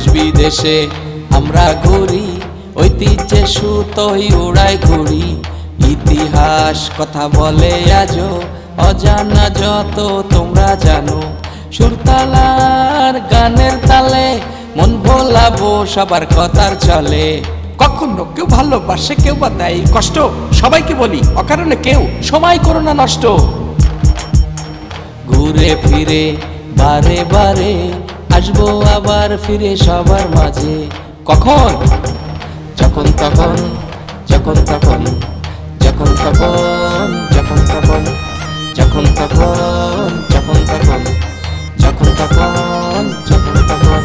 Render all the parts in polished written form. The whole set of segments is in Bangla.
দেশ বিদেশে আমরা ঘুরি, ঐতিহ্যে সুতোই উড়াই ঘুরি। ইতিহাস কথা বলে আজও, অজানা যত তোমরা জানো। সুরতালার গানের তালে মন ভোলাবো সবার কথার চলে। কখনো কেউ ভালোবাসে, কেউ বা দেয় কষ্ট, সবাইকে বলি অকারণে কেউ সময় করো না নষ্ট। ঘুরে ফিরে বারে বারে আসবো আবার ফিরে সবার মাঝে। কখন? যখন তখন, যখন তখন, যখন তখন, যখন তখন, যখন তখন, যখন তখন, যখন তখন, যখন তখন,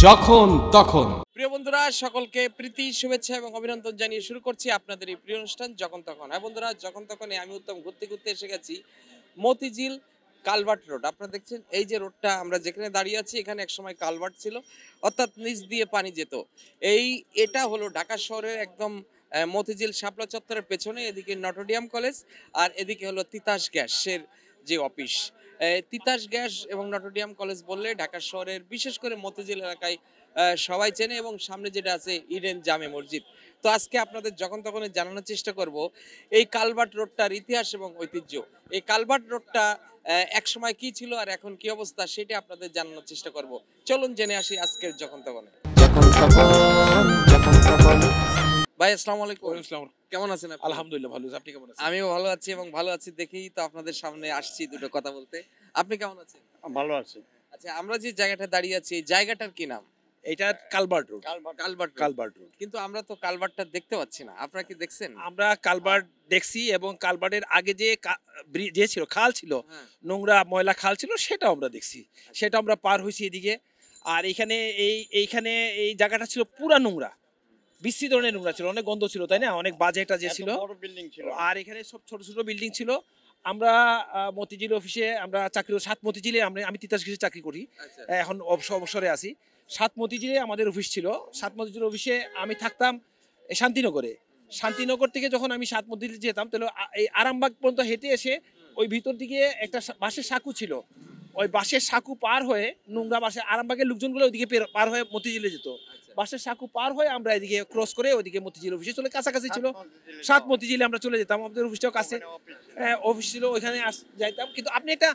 যখন তখন। প্রিয় বন্ধুরা, সকলকে প্রীতি শুভেচ্ছা এবং অভিনন্দন জানিয়ে শুরু করছি আপনাদের এই প্রিয় অনুষ্ঠান যখন তখন। হ্যাঁ বন্ধুরা, যখন তখন আমি উত্তম ঘুরতে ঘুরতে এসে গেছি মতিঝিল কালভার্ট রোড। আপনারা দেখছেন এই যে রোডটা আমরা যেখানে দাঁড়িয়ে আছি, এখানে একসময় কালভার্ট ছিল, অর্থাৎ নিচ দিয়ে পানি যেত। এটা হলো ঢাকা শহরের একদম মতিঝিল শাপলা চত্বরের পেছনে। এদিকে নটরডিয়াম কলেজ আর এদিকে হলো তিতাস গ্যাসের যে অফিস। তিতাস গ্যাস এবং নটরডিয়াম কলেজ বললে ঢাকা শহরের বিশেষ করে মতিঝিল এলাকায় সবাই চেনে, এবং সামনে যেটা আছে ইডেন জামে মসজিদ। তো আজকে আপনাদের যখন তখন জানানোর চেষ্টা করব এই কালভার্ট রোডটার ইতিহাস এবং ঐতিহ্য। এই কালভার্ট রোডটা এক সময় কি ছিল আর এখন কি অবস্থা, সেটা আপনাদের জানানোর চেষ্টা করব। চলুন জেনে আসি আজকের যখন তখন। ভাই আসসালামু আলাইকুম। কেমন আছেন আপনি? আলহামদুলিল্লাহ ভালো আছি, আপনি কেমন আছেন? আমিও ভালো আছি, এবং ভালো আছি দেখেই তো আপনাদের সামনে আসছি দুটো কথা বলতে। আপনি কেমন আছেন? ভালো আছি। আচ্ছা, আমরা যে জায়গাটা দাঁড়িয়ে আছি এই জায়গাটার কি নাম? এটা কালভার্ট রোড। Culvert road. কিন্তু আমরা তো কালভার্টটা দেখতে পাচ্ছি না, আপনারা কি দেখছেন? আমরা কালভার্ট দেখছি, এবং কালভার্টের আগে যে ছিল খাল ছিল, নোংরা ময়লা খাল ছিল, সেটাও আমরা দেখছি। সেটা আমরা পার হয়েছি এদিকে। আর এইখানে এই জায়গাটা ছিল পুরা নোংরা, বিশ্রী ধরনের নোংরা ছিল, অনেক গন্ধ ছিল, তাই না? অনেক বাজেটা যে ছিল, আর এখানে সব ছোট ছোট বিল্ডিং ছিল। আমরা মতিঝিল অফিসে আমরা চাকরি, সাত মতিঝিলে আমি তিতাস গ্যাসে চাকরি করি, এখন অবসরে আছি। সাত মতিঝিলে আমাদের অফিস ছিল। সাত মতিঝিল অফিসে আমি থাকতাম শান্তিনগরে। শান্তিনগর থেকে যখন আমি সাত মতিঝিল যেতাম, তাহলে এই আরামবাগ পর্যন্ত হেঁটে এসে ওই ভিতর দিকে একটা বাঁশের সাঁকু ছিল, ওই বাঁশের সাঁকু পার হয়ে নোংরা বাসে আরামবাগের লোকজনগুলো ওইদিকে পার হয়ে মতিঝিলে যেত। বাসের সাঁকু পার হয়ে আমরা এদিকে ক্রস করে ওইদিকে মতিঝিল অফিসে চলে, কাছাকাছি ছিল। সাত মতিঝিলে আমরা চলে যেতাম, আমাদের অফিসটাও কাছে অফিস ছিল, ওইখানে যাইতাম। কিন্তু আপনি একটা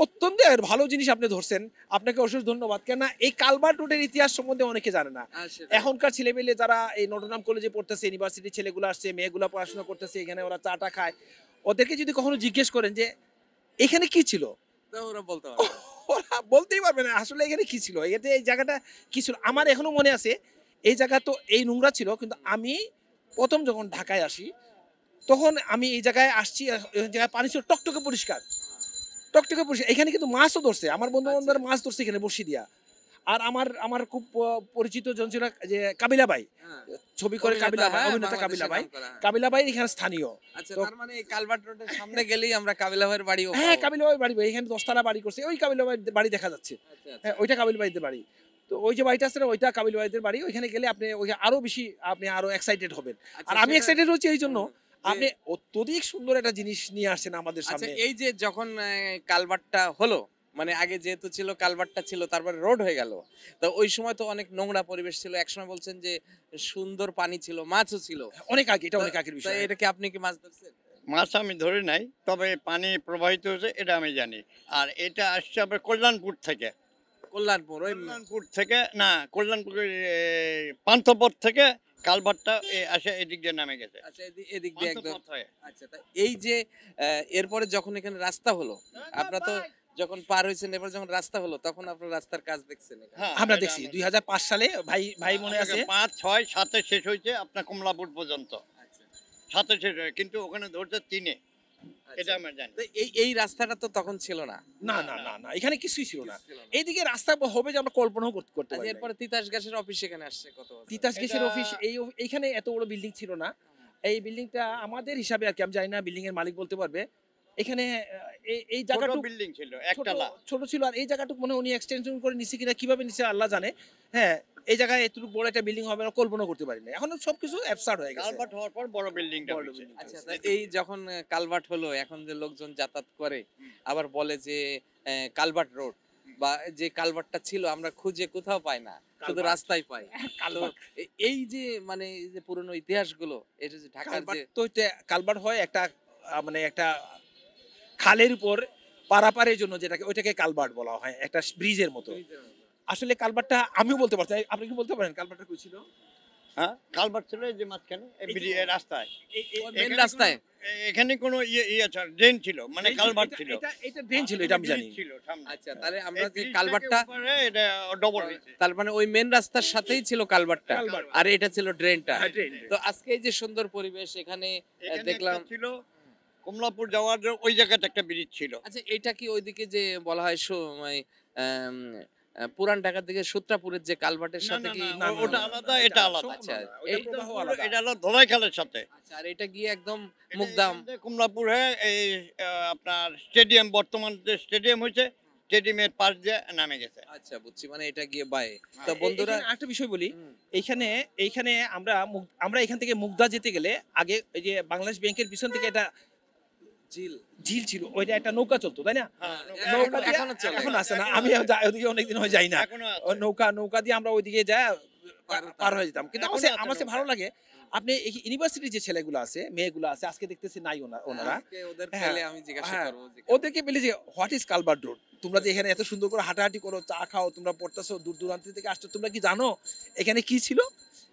অত্যন্ত ভালো জিনিস আপনি ধরছেন, আপনাকে অশেষ ধন্যবাদ। কেননা এই কালভার্ট রোডের ইতিহাস সম্বন্ধে অনেকে জানে না। এখনকার ছেলেমেয়ে যারা এই নটরডেম কলেজে পড়তেছে, ইউনিভার্সিটির ছেলেগুলো আসছে, মেয়েগুলো পড়াশোনা করতেছে, এখানে ওরা চাটা খায়, ওদেরকে যদি কখনো জিজ্ঞেস করেন যে এখানে কি ছিল, ওরা বলতে পারবে ওরা বলতেই পারবে না আসলে এখানে কি ছিল, এতে এই জায়গাটা কি ছিল। আমার এখনো মনে আছে এই জায়গা তো এই নোংরা ছিল, কিন্তু আমি প্রথম যখন ঢাকায় আসি তখন আমি এই জায়গায় আসছি, এই জায়গায় পানি ছিল টকটকে পরিষ্কার, টকটকে পরিষ্কার। এখানে কিন্তু মাছও ধরছে, আমার বন্ধু বান্ধবরা মাছ ধরছে এখানে বসি দিয়া। আর আমার খুব পরিচিত জন ছিল যে কাবিলা ভাই, ছবি করে কাবিলা ভাই, অভিনেতা কাবিলা ভাই এখানে স্থানীয়। আচ্ছা, তার মানে এই কালভার্ট রোডের সামনে গেলেই আমরা কাবিলা ভাইয়ের বাড়ি। হ্যাঁ, কাবিলা ভাই বাড়ি, এখানে 10তলা বাড়ি করছে, ওই কাবিলা ভাইয়ের বাড়ি দেখা যাচ্ছে। হ্যাঁ, ওইটা কাবিলা ভাইদের বাড়ি। তো ওই যে বাড়িটা আছে না, ওইটা কাবিলা ভাইদের বাড়ি। ওইখানে গেলে আপনি আরো বেশি, আপনি আরো এক্সাইটেড হবেন। আর আমি এক্সাইটেড হচ্ছি এই জন্য, আপনি অত্যধিক সুন্দর একটা জিনিস নিয়ে আসছেন আমাদের সামনে। এই যে যখন কালভার্টটা হলো, মানে আগে যেহেতু ছিল কালভার্টটা ছিল, তারপরে রোড হয়ে গেল, তো ওই সময় তো অনেক নোংরা পরিবেশ ছিল। একসময় বলছেন যে সুন্দর পানি ছিল, মাছও ছিল। অনেক আগে, এটা অনেক আগের বিষয়। এটা কি আপনি কি মাছ ধরছেন? মাছ আমি ধরি নাই, তবে পানি প্রবাহিত হয়েছে এটা আমি জানি। আর এটা আসছে আবার কল্যাণপুর থেকে। কল্যাণপুর থেকে না, কল্যাণপুরের পান্থপথ থেকে কালভার্টটা আসে এদিক দিয়ে নামে গেছে। আচ্ছা, এদিক দিয়ে একদম। আচ্ছা, এই যে এরপরে যখন এখানে রাস্তা হলো, আপনারা তো যখন পার হয়েছেন, এবার যখন রাস্তা হলো, তখন আপনার রাস্তার কাজ দেখছেন? আমরা দেখছি 2005 সালে, ভাই মনে আছে, 5, 6, 7 শেষ হয়েছে আপনার কমলাপুর পর্যন্ত। 7 শেষ হয়, কিন্তু ওখানে ধরছে 3-এ, এটা আমরা জানি। এই রাস্তাটা তো তখন ছিল না। না না না না, এখানে কিছুই ছিল না। এইদিকে রাস্তা হবে যে আমরা কল্পনাও করতে পারি। এরপরে তিতাস গ্যাসের অফিস এখানে আসছে কত বছর? তিতাস গ্যাসের অফিস এইখানে এত বড় বিল্ডিং ছিল না। এই বিল্ডিংটা আমাদের হিসাবে আর কি, আমি জানি না, বিল্ডিং এর মালিক বলতে পারবে। এখানে এই জায়গাটুকু বিল্ডিং ছিল, একতলা ছোট ছিল। আর এই জায়গাটুকু মনে উনি এক্সটেনশন করে নিছে কিনা, কিভাবে নিছে আল্লাহ জানে। হ্যাঁ, এই জায়গায় এতটুকু বড় একটা বিল্ডিং হবে না কল্পনা করতে পারি না। এখন সবকিছু অ্যাবসার্ড হয়ে গেছে। কালভার্ট হওয়ার পর বড় বিল্ডিংটা হয়েছে। আচ্ছা, এই যখন কালভার্ট হলো, এখন যে লোকজন যাতায়াত করে আবার বলে যে কালভার্ট রোড, বা যে কালভার্টটা ছিল আমরা খুঁজে কোথাও পাই না, শুধু কালভার্ট। রাস্তায় পাই। তো কালভার্ট এই যে মানে এই যে পুরনো ইতিহাসগুলো, এটা যে ঢাকার যে কালভার্ট তো কালভার্ট হয় একটা মানে একটা খালের উপর পারাপারের জন্য যেটাকে ওইটাকে কালভার্ট বলা হয়, একটা ব্রিজের মতো। আসলে কালভার্টটা আমিও বলতে পারছি, আপনি কি বলতে পারেন কালভার্টটা কই ছিল? হ্যাঁ, কালভার্ট ছিল এই যে মাঝখানে এই এই যে- ব্রিজের রাস্তায়। মেন এখানে রাস্তায়। এখানে কোনো ইয়ে ছিল, ড্রেন ছিল, মানে কালভার্ট ছিল। এটা ড্রেন ছিল, এটা আমি জানি। ব্রিজ ছিল সামনে। আচ্ছা, তাহলে আমরা এই যে ব্রিজ কালভার্টটা, থেকে উপরে এটা ডবল হয়েছে। তার মানে ওই মেন রাস্তার সাথেই ছিল কালভার্টটা, কালভার্ট। আর এটা ছিল ড্রেনটা। হ্যাঁ, ড্রেন। তো আজকে এই যে সুন্দর পরিবেশ এখানে এখানে দেখলাম। একটা ছিল কমলাপুর যাওয়ার ওই জায়গাতে একটা ব্রিজ ছিল। আচ্ছা, এটা কি ওইদিকে যে বলা হয় পুরান ঢাকার দিকে সূত্রাপুরের যে কালভার্টের না, সাথে না, কি? না, না, না, ওটা না, আলাদা, না, এটা আলাদা। সম্পূর্ণ আচ্ছা, আলাদা। ওইটার এই প্রবাহ পুরো আলাদা। এটা হলো ধলাই খালের সাথে। আচ্ছা, আর এটা গিয়ে একদম এটা মুগদাম। এখান থেকে কমলাপুর হয়ে এই আপনার স্টেডিয়াম, বর্তমান যে স্টেডিয়াম হয়েছে, স্টেডিয়ামের পাশ দিয়ে নামে গেছে। আচ্ছা, বুঝছি, মানে এটা গিয়ে বায়ে। তো এখানে বন্ধুরা, আরেকটা বিষয় বলি, হুম, এইখানে আমরা এখান থেকে মুগদা যেতে গেলে আগে এই যে বাংলাদেশ ব্যাংকের পিছন থেকে একটা ঝিল। ঝিল ছিল, ওইটা একটা নৌকা চলতো, তাই না? হ্যাঁ, নৌকা দিয়ে- এখনো চলে। এখন আছে না, আমি ওদিকে অনেকদিন হয় যাই না। এখনো আছে। ওই নৌকা দিয়ে আমরা ওইদিকে যা পার হয়ে যেতাম। কিন্তু এখনো আছে আমার কাছে নৌকা। ভালো লাগে, আপনি ইউনিভার্সিটির যে ছেলেগুলো আছে, মেয়েগুলো আছে, আজকে দেখতেছি নাই ওনারা। আজকে ওদের হ্যাঁ, পেলে আমি জিজ্ঞাসা হ্যাঁ, করবো যে ওদেরকে পেলে যে হোয়াট ইজ কালভার্ট রোড, তোমরা যে এখানে এত সুন্দর করে হাঁটাহাঁটি করো, চা খাও, তোমরা পড়তেছো, দূর দূরান্ত থেকে আসছো, তোমরা কি জানো এখানে কি ছিল?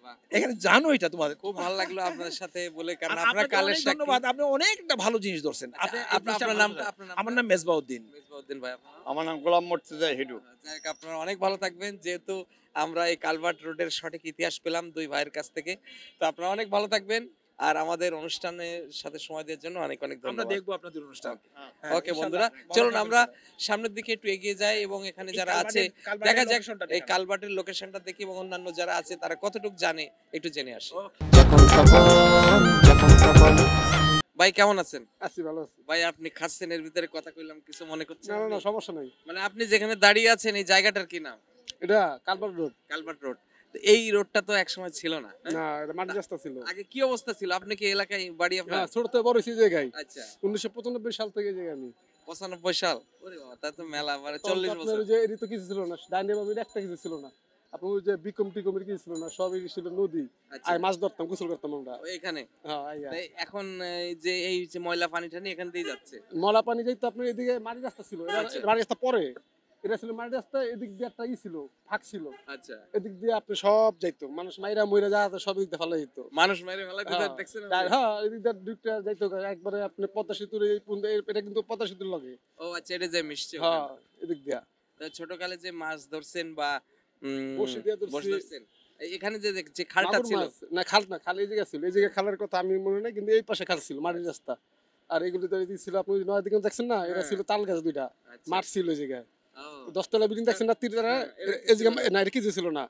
বাহ, এখানে জানো এটা তোমাদের? খুব ভালো লাগলো আপনাদের সাথে বলে, কারণ আর আপনারা আপনাকে কালের অনেক সাক্ষী। ধন্যবাদ, আপনি অনেকটা ভালো জিনিস ধরছেন। আপনি এই জিনিসটা আপনার ভালো নামটা? ধরছেন। আপনার আমার নাম মেজবাউদ্দিন। মেজবাউদ্দিন ভাই, আপনার নাম? আমার নাম গোলাম মর্তুজা হিডু। যাই হোক, আপনারা অনেক ভালো থাকবেন, যেহেতু আমরা এই কালভার্ট রোডের সঠিক ইতিহাস পেলাম দুই ভাইয়ের কাছ থেকে। তো আপনারা অনেক ভালো থাকবেন, আর আমাদের অনুষ্ঠানের সাথে সময় দেওয়ার জন্য অনেক অনেক আমরা ধন্যবাদ। দেখবো আপনাদের অনুষ্ঠান। হ্যাঁ, ওকে ইনশাআল্লাহ। বন্ধুরা, ভালো চলুন থাকবেন আমরা সবাই। সামনের দিকে একটু এগিয়ে যাই এবং এখানে এই যারা আছে কালভার্টের দেখা যাক লোকেশনটা এই দেখান। কালভার্টের লোকেশনটা দেখি, এবং অন্যান্য যারা আছে তারা কতটুকু জানে একটু জেনে আসি। যখন তখন ভাই কেমন আছেন? আছি, ভালো আছি। ভাই আপনি খাচ্ছেন, এর ভিতরে কথা কইলাম, কিছু মনে করছেন? না না না, আপনি? সমস্যা নাই। মানে আপনি যেখানে দাঁড়িয়ে আছেন এই জায়গাটার কি নাম? এটা কালভার্ট রোড। Culvert road. তো এই রোডটা তো একসময় ছিল না, হ্যাঁ? না, এটা মাটির রাস্তা ছিল। আগে কি অবস্থা ছিল? আপনি কি এলাকায় বাড়ি আপনার? হ্যাঁ, ছোট থেকে বড় হয়েছি এই জায়গায়। আচ্ছা, 1995 সাল থেকে এই জায়গায় আমি। 95 সাল। ওরে বাবা, তা তো মেলা, মানে তখন 40 তো আপনার বছর। ওই যে এরই তো কিছু ছিল না, ডাইনে বামে একটা কিছু ছিল না। আপনার ওই যে বিকম টিকমের কিছু ছিল না, সবই ছিল নদী। আচ্ছা, আর মাছ ধরতাম, গোসল করতাম আমরা। এখানে হ্যাঁ, আইয়া। তাই এখন এই যে ময়লা পানি টানি এখান দিয়ে যাচ্ছে। মলা পানি যাইতো আপনার এদিকে মাটির রাস্তা ছিল, আচ্ছা। মাটির রাস্তা পরে। এটা ছিল মাটির রাস্তা, এদিক দিয়ে একটা ছিল, ফাঁক ছিল। আচ্ছা, এদিক দিয়ে আপনি সব যাইতো, মানুষ মাইরা মইরা যা আছে সব এদিক দিয়ে ফেলা যেত। মানুষ মেরে ফেলা দিতে দেখছেন আপনি? হ্যাঁ, এদিক দিয়ে ঢুকতে যাইতো একবারে আপনি পদ্মা সেতুর এই এটা কিন্তু পদ্মা সেতুর লগে। ও আচ্ছা, এটা যে মিশছে হ্যাঁ, ওখানে। এদিক দিয়া তা ছোটকালে যে মাছ ধরছেন বা বড়শি দিয়ে ধরছি। বড়শি ধরছেন, এখানে যে খালটা মাগুর ছিল, মাছ। না, খাল না, খাল এই জায়গা ছিল, এই জায়গায় খালের কথা আমি মনে নাই, কিন্তু এই পাশে খাল ছিল, মাটির রাস্তা। আর এগুলো তো এদিকে ছিল, আপনি নয় দিকে দেখছেন না, এরা হ্যাঁ। ছিল তাল গাছ দুইটা, আচ্ছা। মাঠ ছিল এই জায়গায়। ও, 10 তলা বিল্ডিং দেখছেন না, তীর হ্যাঁ, এটা এই জায়গায় না, এটা কিছু ছিল না।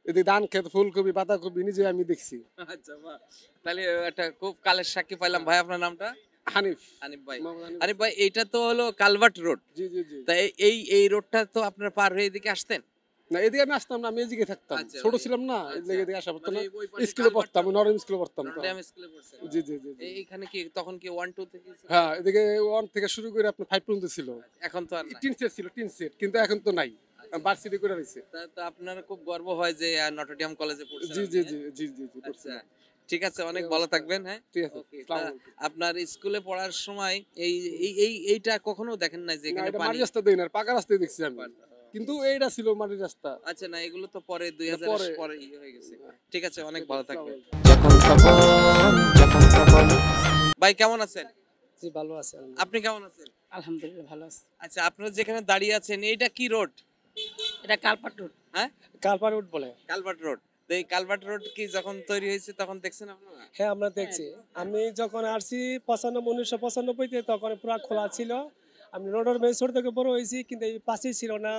এদিকে ধান ক্ষেত, ফুলকপি, বাঁধাকপি নিজে আমি দেখছি। আচ্ছা, বাহ। তাহলে একটা খুব কালের সাক্ষী পাইলাম। ভাই আপনার নামটা? হানিফ। আনিফ ভাই। মোহাম্মদ হানিফ। আনিফ ভাই, এইটা তো হলো কালভার্ট রোড। জি জি জি। তা এই রোডটা তো আপনার পার হয়ে এদিকে আসতেন? না, এদিকে আমি আসতাম না, আমি এদিকে থাকতাম, আচ্ছা, ছোট ওই- ছিলাম না, আচ্ছা। এদিকে আসা পড়তো না। মানে ওই পাশে স্কুলে কালভার্ট পড়তাম, তো- নরম স্কুলে পড়তাম তো। নটরডেম স্কুলে পড়ছেন? জি জি জি জি। এইখানে কি তখন কি 1 2 থেকে ছিল? হ্যাঁ, এদিকে 1 থেকে শুরু করে আপনার 5 পর্যন্ত ছিল। এখন তো আর নাই। টিন সেট ছিল, টিন সেট, কিন্তু এখন তো নাই, ভার্সিটি করে রয়েছে। তা আপনার খুব গর্ব হয় যে নটরডেম কলেজে পড়ছেন জি আপনি, জি হ্যাঁ? জি জি জি জি, আচ্ছা, পড়ছিলাম। ঠিক আছে, অনেক ভালো থাকবেন। হ্যাঁ, ঠিক আছে, ওকে। আসসালামু আলাইকুম। আপনার স্কুলে পড়ার সময় এইটা কখনো দেখেন না যে না, এখানে এটা পানি? মাটির রাস্তা দেই না, পাকা রাস্তায় দেখছি আমি, কিন্তু এইটা ছিল মাটির রাস্তা। আচ্ছা, না এগুলো তো পরে 2000 পরে। পরে হয়ে গেছে। ঠিক আছে, অনেক ভালো থাকবেন। যখন তখন ভাই কেমন আছেন? জি, ভালো আছেন? আপনি কেমন আছেন? আলহামদুলিল্লাহ ভালো আছি। আচ্ছা, আপনারা যেখানে দাঁড়িয়ে আছেন এইটা কি রোড? এটা কালপাট রোড। হ্যাঁ, কালপাট রোড বলে। Culvert road. তো এই কালভার্ট রোড কি যখন তৈরি হয়েছে তখন দেখছেন আপনারা? হ্যাঁ, আমরা দেখছি। আমি যখন আসছি 1995-তে, তখন পুরো খোলা ছিল। আমি রোডের মেয়ে ছোট থেকে বড় হয়েছি, কিন্তু এই পাঁচিল ছিল না,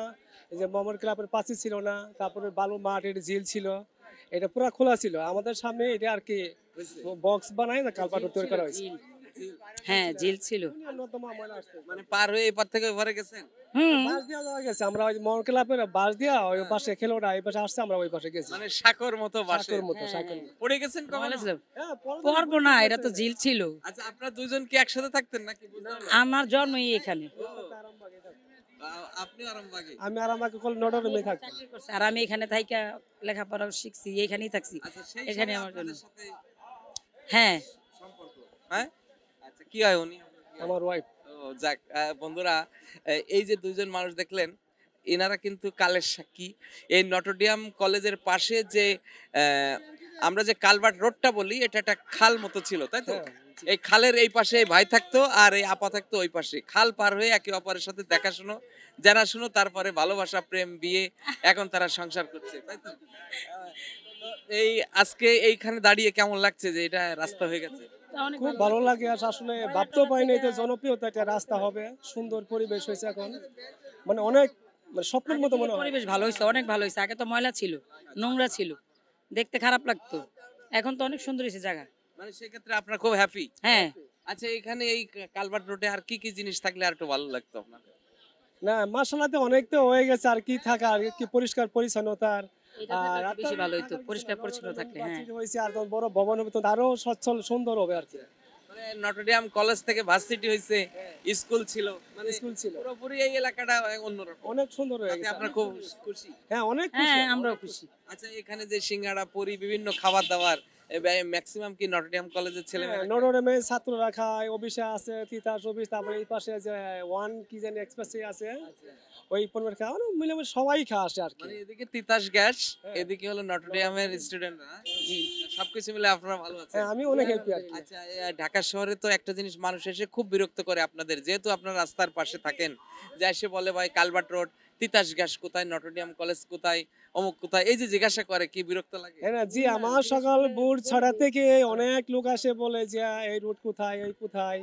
এই যে মোহাম্মদ ক্লাবের পাঁচিল ছিল না, তারপরে বালু মাঠ, এটা ঝিল ছিল, এটা পুরো খোলা ছিল। আমাদের সামনে এটা আর কি বক্স বানায় না, কালপাট রোড তৈরি করা হয়েছে। হ্যাঁ, জিল ছিল। অন্যতম ময়লা আসতো। মানে পার হয়ে এপার থেকে ওপারে গেছেন? বাস দিয়া যাওয়া গেছে, আমরা ওই মোহাম্মদ ক্লাবের বাস দিয়া ওই পাশে খেলোরা এই পাশে আসছে, আমরা ওই পাশে গেছি। মানে সাকর মতো বাসে সাঁকোর মতো, সাঁকোর মতো। পড়ে গেছেন কখনো? বলেছিলাম, হ্যাঁ, পরে পড়বো না, এটা তো জিল ছিল। আচ্ছা, আপনারা দুইজন কি একসাথে থাকতেন নাকি? বুঝলাম না। আমার জন্মই এখানে। আপনি আরামবাগে? আমি আর আমাকে নটরডেমে থাকতাম। চাকরি করছি। আর আমি এখানে থাইকা লেখাপড়াও শিখছি, এইখানেই থাকছি। আচ্ছা, সেই এখানে সময় আমার জন্য। আপনাদের সাথে হ্যাঁ, সম্পর্ক, হ্যাঁ? আচ্ছা, কি হয় উনি? আমার ওয়াইফ। ও যাক, বন্ধুরা, এই যে দুইজন মানুষ দেখলেন, এনারা কিন্তু কালের সাক্ষী। এই নটরডিয়াম কলেজের পাশে যে আমরা যে কালভার্ট রোডটা বলি, এটা একটা খাল মতো ছিল, তাই তো? এই খালের এই পাশে এই ভাই থাকতো আর এই আপা থাকতো ওই পাশে। খাল পার হয়ে একে অপরের সাথে দেখাশুনো, জানাশুনো, তারপরে ভালোবাসা, প্রেম, বিয়ে, এখন তারা সংসার করছে, তাই তো? তো এই আজকে এইখানে দাঁড়িয়ে কেমন লাগছে যে এটা রাস্তা হয়ে গেছে? অনেক খুব ভালো লাগে। আর আসলে ভাবতেও পারিনি তো জনপ্রিয়তা একটা রাস্তা হবে, সুন্দর পরিবেশ হয়েছে এখন, মানে অনেক মানে স্বপ্নের মতো মনে হয়। পরিবেশ ভালো হয়েছে, অনেক ভালো হয়েছে। আগে তো ময়লা ছিল, নোংরা ছিল, দেখতে খারাপ লাগতো। এখন তো অনেক সুন্দর হয়েছে জায়গা। মানে সেক্ষেত্রে আপনারা খুব হ্যাপি? হ্যাঁ, আচ্ছা, এখানে এই কালভার্ট রোডে আর কি কি জিনিস থাকলে আর একটু ভালো লাগতো আপনার? না মার্শাল্লাহ অনেক তো হয়ে গেছে, আর কি থাকা, আর কি পরিষ্কার পরিচ্ছন্নতার এটা থাকলে একটু বেশি ভালো হইতো, পরিষ্কার পরিচ্ছন্ন থাকলে। হ্যাঁ, প্রাচীর হয়েছে, আর তখন বড় ভবন হবে তো আরো সচ্ছল সুন্দর হবে আর কি। মানে নটরডিয়াম কলেজ থেকে ভার্সিটি হয়েছে, স্কুল ছিল, মানে স্কুল ছিল, পুরোপুরি এই এলাকাটা অন্যরকম। অনেক সুন্দর হয়ে তাতে গেছে। আপনারা খুব খুশি? হ্যাঁ অনেক খুশি। হ্যাঁ, আমরাও খুশি। আচ্ছা, এখানে যে সিঙ্গাড়া, পুরি, বিভিন্ন খাবার দাবার, ম্যাক্সিমাম কি নটরডিয়াম কলেজের ছেলেমেয়েরা খায়? নটরডেমে ছাত্ররা খায়, অফিসে আছে তিতাস অফিস, তারপরে এই পাশে যে ওয়ান কি জানি এক্সপ্রেস আছে, ওই পণ্যের খাওয়া মিলেমিশে সবাই খাওয়া আসে আর কি। মানে এদিকে তিতাস গ্যাস, এদিকে হলো নটরডিয়ামের স্টুডেন্টরা। জি, সবকিছু মিলে আপনারা ভালো আছেন? হ্যাঁ আমি অনেক হ্যাপি আর কি। আচ্ছা, ঢাকা শহরে তো একটা জিনিস মানুষ এসে খুব বিরক্ত করে আপনাদের, যেহেতু আপনারা রাস্তার পাশে থাকেন, যে এসে বলে ভাই কালভার্ট রোড, তিতাস গ্যাস কোথায়, নটরডিয়াম কলেজ কোথায়, অমুক কোথায়, এই যে জিজ্ঞাসা করে, কি বিরক্ত লাগে? হ্যাঁ না, জি আমার সকাল ভোর 6টা থেকে অনেক লোক আসে বলে যে এই রুট কোথায়, এই কোথায়।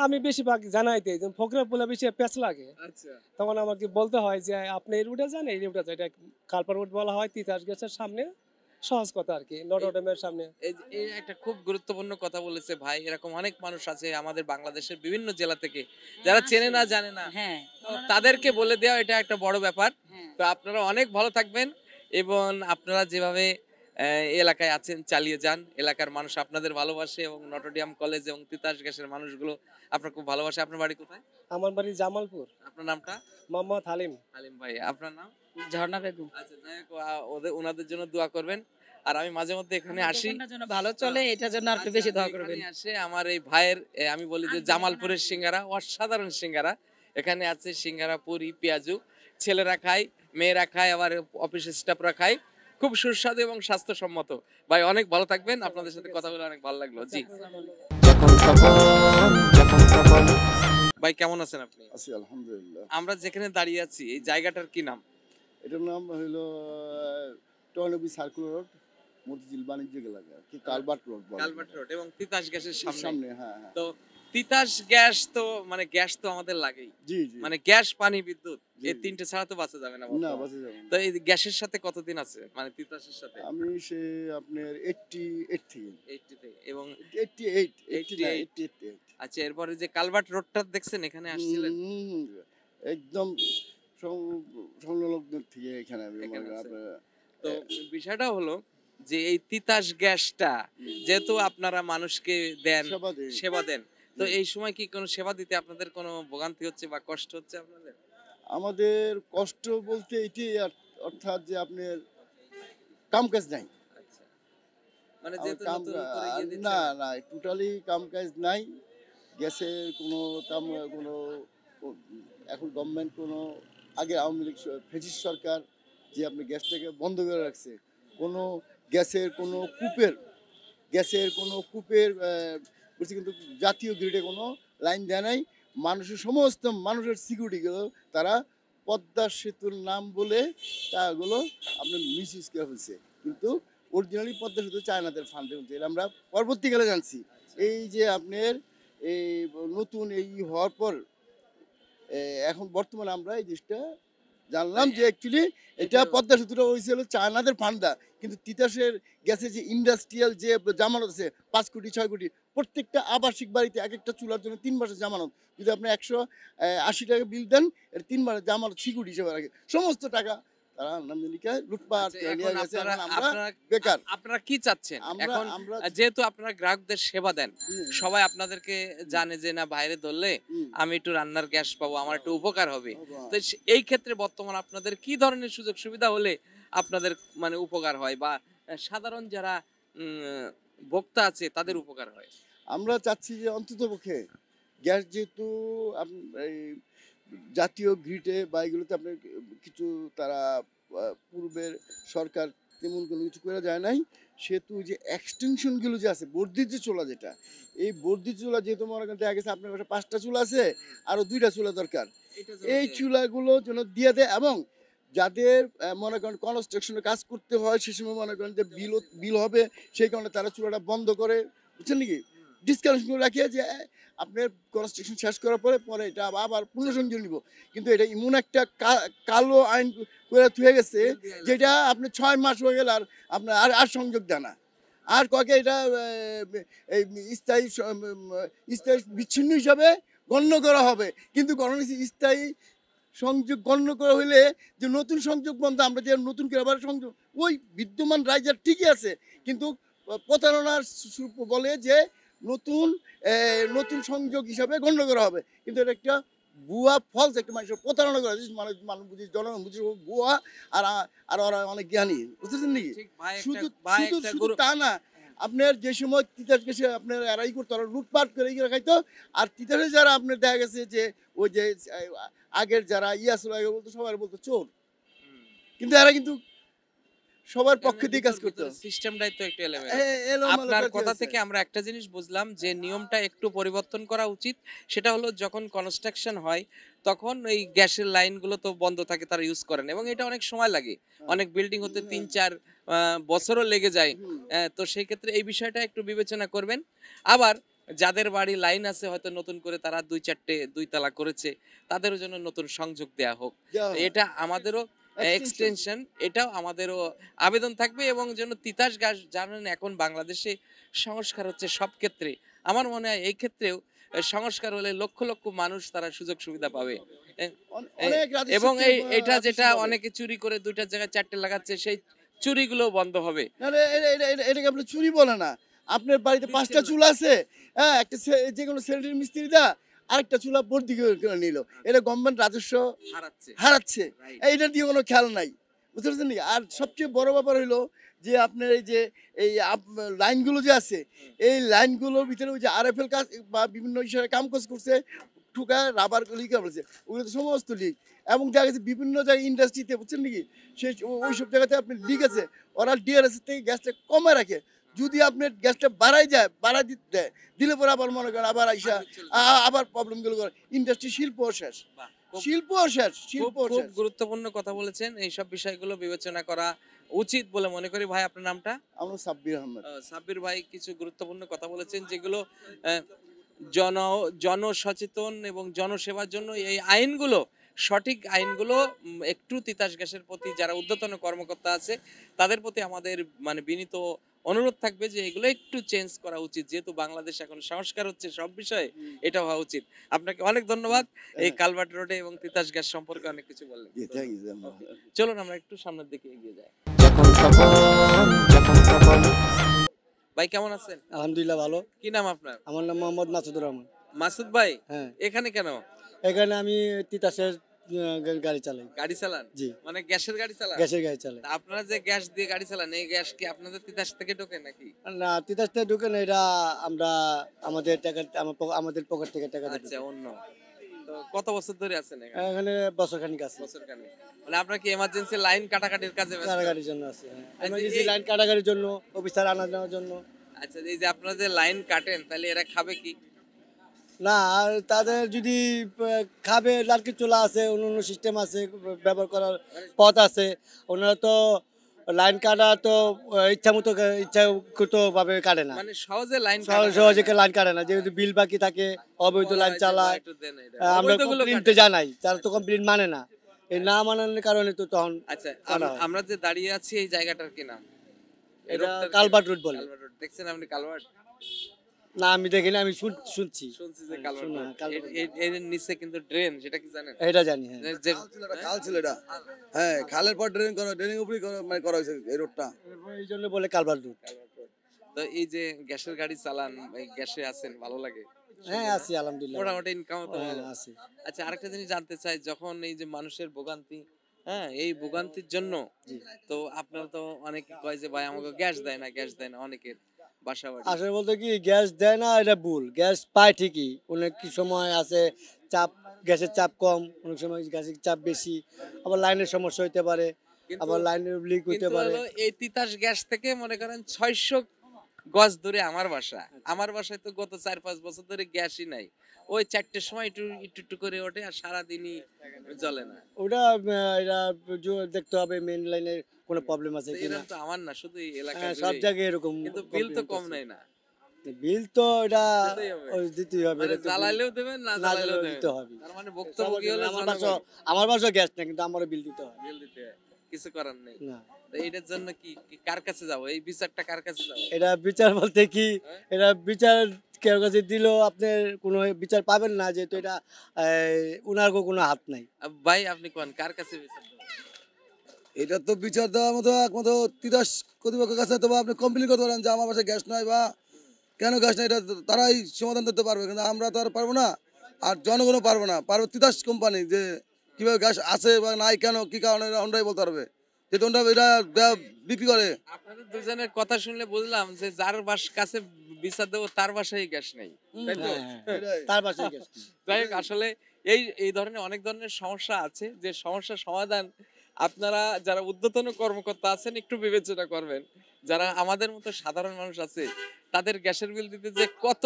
আমি বেশিরভাগ জানাই দিই, যেমন ফকরে বলে বেশি পেঁচ লাগে, আচ্ছা, তখন আমাকে বলতে হয় যে আপনি এই রুটে যান, এই রুটে যান। এটা কালপার রুট বলা হয়, তিতাস গ্যাসের সামনে, সহজ কথা আর কি, নটরডেমের সামনে। এই একটা খুব গুরুত্বপূর্ণ কথা বলেছে ভাই। এরকম অনেক মানুষ আছে আমাদের বাংলাদেশের বিভিন্ন জেলা থেকে, যারা চেনে না, জানে না, হ্যাঁ, তো তাদেরকে বলে দেওয়া এটা একটা বড় ব্যাপার। হ্যাঁ। তো আপনারা অনেক ভালো থাকবেন এবং আপনারা যেভাবে এই এলাকায় আছেন চালিয়ে যান। এলাকার মানুষ আপনাদের ভালোবাসে এবং নটরডিয়াম কলেজ এবং তিতাস গ্যাসের মানুষগুলো আপনার খুব ভালোবাসে। আপনার বাড়ি কোথায়? আমার বাড়ি জামালপুর। আপনার নামটা? মোহাম্মদ হালিম। আলিম ভাই। আপনার নাম? ঝর্ণা বেগম। আচ্ছা, যাই হোক, ওনাদের জন্য দোয়া করবেন। আর আমি মাঝে মধ্যে এখানে আসি, দোকানটার জন্য ভালো চলে, এটার জন্য আর একটু বেশি দোয়া করবেন। এখানে আসে আমার এই ভাইয়ের, আমি বলি যে জামালপুরের সিঙ্গারা অসাধারণ সিঙ্গারা। এখানে আছে সিঙ্গারা, পুরি, পেঁয়াজু, ছেলেরা খায়, মেয়েরা খায়, আবার অফিস স্টাফরা খায়। খুব সুস্বাদু এবং স্বাস্থ্যসম্মত। ভাই অনেক ভালো থাকবেন, আপনাদের সাথে কথা বলে অনেক ভালো লাগলো। জি যখন তখন যখন তখন ভাই, কেমন আছেন আপনি? আছি আলহামদুলিল্লাহ। আমরা যেখানে দাঁড়িয়ে আছি, এই জায়গাটার কি নাম? এটার নাম হইলো টয়নবী সার্কুলার রোড, মতিঝিল বাণিজ্য এলাকা, কি কালভার্ট রোড বলে। কালভার্ট রোড এবং তিতাস গ্যাসের সামনে। সামনে, হ্যাঁ হ্যাঁ। তো তিতাস গ্যাস তো মানে গ্যাস তো আমাদের লাগেই, জি জি। মানে গ্যাস, পানি, বিদ্যুৎ, জি, এই জি। তিনটে ছাড়া তো বাঁচা যাবে না। না বাঁচা যাবে না। তো এই গ্যাসের সাথে কতদিন আছে, মানে তিতাসের সাথে? আমি সে আপনার 88 থেকে 80 তে, এবং 88। আচ্ছা, এরপরে যে কালভার্ট রোডটা দেখছেন, এখানে আসছিলেন? একদম সংলগ্ন থেকে এখানে আমি এখানে মানে আছে। আপনার তো বিষয়টা হলো যে এই তিতাস গ্যাসটা যেহেতু আপনারা মানুষকে দেন, সেবা দেই। সেবা দেন, তো জি। এই সময় কি কোনো সেবা দিতে আপনাদের কোনো ভোগান্তি হচ্ছে বা কষ্ট হচ্ছে আপনাদের? আমাদের কষ্ট বলতে এটাই, অর্থাৎ যে আপনার কাম কাজ নাই। আচ্ছা, মানে যেহেতু কাম নতুন করে ইয়ে দিচ্ছেন। না না, টোটালি কাম কাজ নাই। গ্যাসের কোনো কাম, কোনো এখন গভর্নমেন্ট কোনো, আগে আওয়ামী লীগ ফ্যাসিস্ট সরকার যে আপনি গ্যাসটাকে বন্ধ করে রাখছে, কোনো গ্যাসের কোনো কূপের বলছি, কিন্তু জাতীয় গ্রিডে কোনো লাইন দেয় নাই। সমস্ত মানুষের সিকিউরিটিগুলো তারা পদ্মা সেতুর নাম বলে টাকাগুলো আপনার মিসইউজ করে ফেলছে, কিন্তু অরিজিনালি পদ্মা সেতু চায়নাদের ফান্ডে হচ্ছে, এটা আমরা পরবর্তীকালে জানছি। এই যে আপনার এই নতুন এই হওয়ার পর এখন বর্তমানে আমরা এই জিনিসটা জানলাম যে অ্যাকচুয়ালি এটা পদ্মা সেতুটা হয়েছিল চায়নাদের ফান্ডা, কিন্তু তিতাসের গ্যাসের যে ইন্ডাস্ট্রিয়াল যে জামানত আছে 5 কোটি 6 কোটি, প্রত্যেকটা আবাসিক বাড়িতে এক একটা চুলার জন্য 3 মাসের জামানত। যদি আপনি 180 টাকা বিল দেন, এর 3 মাসের জামানত সিকিউরিটি হিসেবে রাখে সমস্ত টাকা তারা নামজানিকে লুটপাট আচ্ছা, করে এখন নিয়ে গেছে, আপনারা এখন আমরা আপনারা বেকার। আপনারা কি চাচ্ছেন আমরা এখন? আমরা যেহেতু আপনারা গ্রাহকদের সেবা দেন, হুম, সবাই আপনাদেরকে জানে যে না বাইরে ধরলে হুম, আমি একটু রান্নার গ্যাস পাবো, আমার একটু উপকার হবে। বাবা। তো এই ক্ষেত্রে বর্তমান আপনাদের কি ধরনের সুযোগ সুবিধা হলে আপনাদের মানে উপকার হয়, বা সাধারণ যারা ভোক্তা আছে তাদের উপকার হয়? আমরা চাচ্ছি যে অন্ততপক্ষে গ্যাস যেহেতু এই জাতীয় গ্রিডে বা এগুলোতে আপনার কিছু তারা পূর্বের সরকার তেমন কোনো কিছু করে যায় নাই, সেহেতু যে এক্সটেনশনগুলো যে আছে বর্ধিত যে চুলা, যেটা এই বর্ধিত চুলা যেহেতু মনে করেন দেখা গেছে আপনার কাছে 5টা চুলা আছে, আরও 2টা চুলা দরকার, এই চুলাগুলো যেন দিয়ে দেয়। এবং যাদের মনে করেন কনস্ট্রাকশনের কাজ করতে হয় সে সময় মনে করেন যে বিল হবে, সেই কারণে তারা চুলাটা বন্ধ করে, বুঝছেন নাকি, ডিসকানেকশন করে রাখিয়ে যে আপনার কনস্ট্রাকশন শেষ করার পরে পরে এটা আবার পুনঃসংযোগ নিব। কিন্তু এটা এমন একটা কালো আইন করে হয়ে গেছে যেটা আপনি 6 মাস হয়ে গেলে আর আপনার আর সংযোগ দেয় না, আর কয়েক এটা এই স্থায়ী স্থায়ী বিচ্ছিন্ন হিসাবে গণ্য করা হবে। কিন্তু স্থায়ী সংযোগ গণ্য করা হইলে যে নতুন সংযোগ বন্ধ, আমরা যে নতুন করে আবার সংযোগ, ওই বিদ্যমান রাইজার ঠিকই আছে, কিন্তু প্রতারণার বলে যে নতুন নতুন সংযোগ হিসাবে গণ্য করা হবে। কিন্তু এটা একটা ভুয়া ফলস, একটা মানুষের প্রতারণা করা, মানুষ বুঝি, জনগণ বুঝি ভুয়া। আর আর ওরা অনেক জ্ঞানী, বুঝতেছেন নাকি? শুধু শুধু শুধু তা না, আপনার যে সময় তিতাস গেছে আপনার এরাই করতো, ওরা লুটপাট করে খাইতো। আর তিতাসে যারা আপনার দেখা গেছে যে ওই যে আগের যারা ছিল আগে বলতো, সবাই বলতো চোর, কিন্তু এরা কিন্তু সবার পক্ষে দিয়ে কাজ করতো। সিস্টেমটাই তো একটু এলোমেলো। আপনার কথা থেকে আমরা একটা জিনিস বুঝলাম যে নিয়মটা একটু পরিবর্তন করা উচিত। সেটা হলো যখন কনস্ট্রাকশন হয় তখন এই গ্যাসের লাইনগুলো তো বন্ধ থাকে, তারা ইউজ করেন, এবং এটা অনেক সময় লাগে, অনেক বিল্ডিং হতে 3-4 বছরও লেগে যায়। তো সেই ক্ষেত্রে এই বিষয়টা একটু বিবেচনা করবেন। আবার যাদের বাড়ি লাইন আছে, হয়তো নতুন করে তারা 2-4টে 2 তালা করেছে, তাদেরও জন্য নতুন সংযোগ দেয়া হোক, এটা আমাদেরও এক্সটেনশন, এটাও আমাদেরও আবেদন থাকবে। এবং যেন তিতাস গ্যাস, জানেন এখন বাংলাদেশে সংস্কার হচ্ছে সব ক্ষেত্রে, আমার মনে হয় এই ক্ষেত্রেও সংস্কার হলে লক্ষ লক্ষ মানুষ তারা সুযোগ সুবিধা পাবে। এবং এটা যেটা অনেকে চুরি করে 2টার জায়গায় 4টে লাগাচ্ছে, সেই চুরিগুলো বন্ধ হবে। এটাকে আপনি চুরি বলে না, আপনার বাড়িতে 5টা চুলা আছে, হ্যাঁ, একটা যে কোনো সেলির মিস্ত্রি দা আরেকটা চুলা ভর্তি করে নিল, এটা গভর্নমেন্ট রাজস্ব হারাচ্ছে, এইটা দিয়ে কোনো খেয়াল নাই, বুঝতে পারছেন নাকি? আর সবচেয়ে বড় ব্যাপার হইলো যে আপনার এই যে এই লাইনগুলো যে আছে, এই লাইনগুলোর ভিতরে ওই যে RFL কাজ বা বিভিন্ন হিসাবে কাম কাজ করছে, ঠুকা রাবার লিক বলছে, ওগুলো তো সমস্ত লিক। এবং দেখা গেছে বিভিন্ন জায়গায় ইন্ডাস্ট্রিতে, বুঝছেন নাকি, সেই ওইসব জায়গাতে আপনি লিক আছে, ওরা DRS থেকে গ্যাসটা কমে রাখে। যদি আপনি গ্যাসটা বাড়াই দিলে পরে আবার মনে করেন আবার আইসা আবার প্রবলেমগুলো করে, ইন্ডাস্ট্রি শিল্প শেষ। খুব গুরুত্বপূর্ণ কথা বলেছেন, এইসব বিষয়গুলো বিবেচনা করা উচিত বলে মনে করি। ভাই, আপনার নামটা? আমার সাব্বির আহমেদ। সাব্বির ভাই কিছু গুরুত্বপূর্ণ কথা বলেছেন, যেগুলো জনসচেতন এবং জনসেবার জন্য এই আইনগুলো, সঠিক আইনগুলো একটু তিতাস গ্যাসের প্রতি যারা ঊর্ধ্বতন কর্মকর্তা আছে তাদের প্রতি আমাদের মানে বিনীত অনুরোধ থাকবে যে এগুলো একটু চেঞ্জ করা উচিত। যেহেতু বাংলাদেশ এখন সংস্কার হচ্ছে সব বিষয়ে, এটা হওয়া উচিত। আপনাকে অনেক ধন্যবাদ এই কালভার্ট রোডে এবং তিতাস গ্যাস সম্পর্কে অনেক কিছু বললেন। চলুন আমরা একটু সামনের দিকে এগিয়ে যাই। ভাই, কেমন আছেন? আলহামদুলিল্লাহ ভালো। কি নাম আপনার? আমার নাম মোহাম্মদ মাসুদুর রহমান। মাসুদ ভাই, হ্যাঁ। এখানে কেন? এখানে আমি তিতাসের গাড়ি চালাই। গাড়ি চালান? জি। মানে গ্যাসের গাড়ি চালান? গ্যাসের গাড়ি চালাই। আপনারা যে গ্যাস দিয়ে গাড়ি চালান, এই গ্যাস কি আপনাদের তিতাস থেকে ঢোকে নাকি? না, তিতাস থেকে ঢোকে না, এটা আমরা আমাদের টাকা, আমাদের পকেট থেকে টাকা দিই। আচ্ছা, অন্য। তো কত বছর ধরে আছেন এখানে? এখানে বছরখানিক আছে। বছরখানিক। মানে আপনারা কি এমার্জেন্সি লাইন কাটাকাটির কাজে ব্যস্ত? কাটাকাটির জন্য আছে। এমার্জেন্সি লাইন কাটাকাটির জন্য, অফিসার আনা নেওয়ার জন্য। আচ্ছা, এই যে আপনারা যে লাইন কাটেন, তাহলে এরা খাবে কি? না, তাদের যদি খাবে, লালকি চুলা আছে, অন্য সিস্টেম আছে, ব্যবহার করার পথ আছে। ওনারা তো লাইন কাটা তো ইচ্ছাকৃত ভাবে কাটে না, মানে সহজে লাইন লাইন কাটে না, যেহেতু বিল বাকি থাকে, অবৈধ লাইন চালায়। আমরা কমপ্লেন জানাই, তারা তো কমপ্লেন মানে না, এই না মানানোর কারণে তো তখন। আচ্ছা, আমরা যে দাঁড়িয়ে আছি এই জায়গাটার কি নাম? এটা কালভার্ট রোড বলে। দেখছেন আপনি কালভার্ট? না আমি দেখিনি, আমি শুনছি শুনছি যে কালভার্ট শোনা, রোড। কালভার্ট এর নিচে কিন্তু ড্রেন, সেটা কি জানেন? এটা জানি, হ্যাঁ। যে খাল ছিল এটা, হ্যাঁ খালের পর ড্রেনিং উপরেই মানে করা হয়েছে এই রোডটা। এই জন্য বলে কালভার্ট রোড। তো এই যে গ্যাসের গাড়ি চালান, এই গ্যাসে আছেন, ভালো লাগে? হ্যাঁ আছি আলহামদুলিল্লাহ, মোটামুটি ইনকাম তো হ্যাঁ ভালো আছি। আচ্ছা, আরেকটা জিনিস জানতে চাই, যখন এই যে মানুষের ভোগান্তি, হ্যাঁ এই ভোগান্তির জন্য তো আপনারা তো অনেকে কয় যে ভাই আমাকে গ্যাস দেয় না, গ্যাস দেয় না, অনেকের বাসা বাড়ি। আসলে বলতে কি গ্যাস দেয় না এটা ভুল, গ্যাস পায় ঠিকই, অনেক কি সময় আছে চাপ, গ্যাসের চাপ কম, অনেক সময় গ্যাসের চাপ বেশি, আবার লাইনের সমস্যা হইতে পারে, আবার লাইনের লিক হইতে কিন্তু পারে। হলো এই তিতাস গ্যাস থেকে মনে করেন 600 গজ দূরে আমার বাসা, আমার বাসায় তো গত 4-5 বছর ধরে গ্যাসই নাই। ওই 4টের সময় একটু একটু করে ওঠে আর সারাদিনই জ্বলে না। ওটা এটা দেখতে হবে মেইন লাইনের কোনো প্রবলেম আছে কিনা। এরকম তো আমার না, শুধু এই এলাকা হ্যাঁ, সব জায়গায় এরকম, কিন্তু বিল তো কম নেয় না। বিল তো এটা দিতেই হবে। দিতেই হবে, মানে এটা তো জ্বালাইলেও দেবেন, না না জ্বালাইলেও জ্বালাইলেও দেবেন। দিতে হবে। তার মানে বক্তব্য কি হলো, আমার বাসা গ্যাস না, কিন্তু আমারও বিল দিতে হয়। বিল দিতে হয়, কিছু করার নেই। না তো এটার জন্য কি কার কাছে যাবো, এই বিচারটা কার কাছে যাবো? এটা বিচার বলতে কি, এটা বিচার কেউ কাছে দিলেও আপনার কোনো বিচার পাবেন না, যেহেতু এটা উনার কোনো হাত নাই। ভাই আপনি কোন কার কাছে বিচার দেবো? এটা তো বিচার দেওয়ার মতো একমাত্র তিতাস কর্তৃপক্ষের কাছে, তবে আপনি কমপ্লেন করতে পারেন যে আমার বাসায় গ্যাস নাই বা কেন গ্যাস নাই, এটা তারাই সমাধান করতে পারবে, কিন্তু আমরা তো আর পারবো না, আর জনগণও পারবো না। পারবো তিতাস কোম্পানি যে কিভাবে গ্যাস আছে বা নাই, কেন কি কারণে, ওনারাই বলতে পারবে, যেহেতু ওনারা এটা বিক্রি করে। আপনাদের দুজনের কথা শুনলে বুঝলাম যে যার কাছে বিচার দেবো তার বাসায় গ্যাস নেই, তাই তো? তার বাসায় গ্যাস নেই। যাই হোক, আসলে এই ধরনের অনেক ধরনের সমস্যা আছে, যে সমস্যার সমাধান আপনারা যারা ঊর্ধ্বতন কর্মকর্তা আছেন একটু বিবেচনা করবেন। যারা আমাদের মতো সাধারণ মানুষ আছে তাদের গ্যাসের বিল দিতে যে কত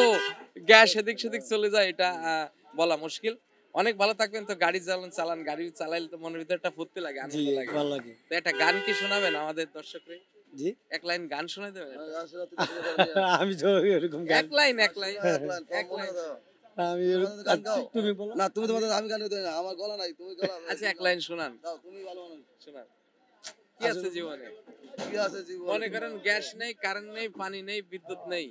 গ্যাস এদিক সেদিক চলে যায়, এটা বলা মুশকিল। অনেক ভালো থাকবেন। তো গাড়ি চালান, গাড়ি চালাইলে তো মনের ভিতরে একটা ফুর্তি লাগে, আনন্দ লাগে। ভালো লাগে। তো একটা গান কি শোনাবেন আমাদের দর্শকদের? জি, এক লাইন গান শোনাই দেবেন? আমি তো এরকম গান, এক লাইন আমি তুমি বলো না, তুমি তোমাদের, আমি গান গাইতে পারি না, আমার গলা নাই, তুমি গলা। আচ্ছা, এক লাইন শোনান, তুমি ভালো মানুষ, শোনান। কি আছে জীবনে? কি আছে জীবন? মনে করেন গ্যাস নেই, কারেন্ট নেই, পানি নেই, বিদ্যুৎ নেই,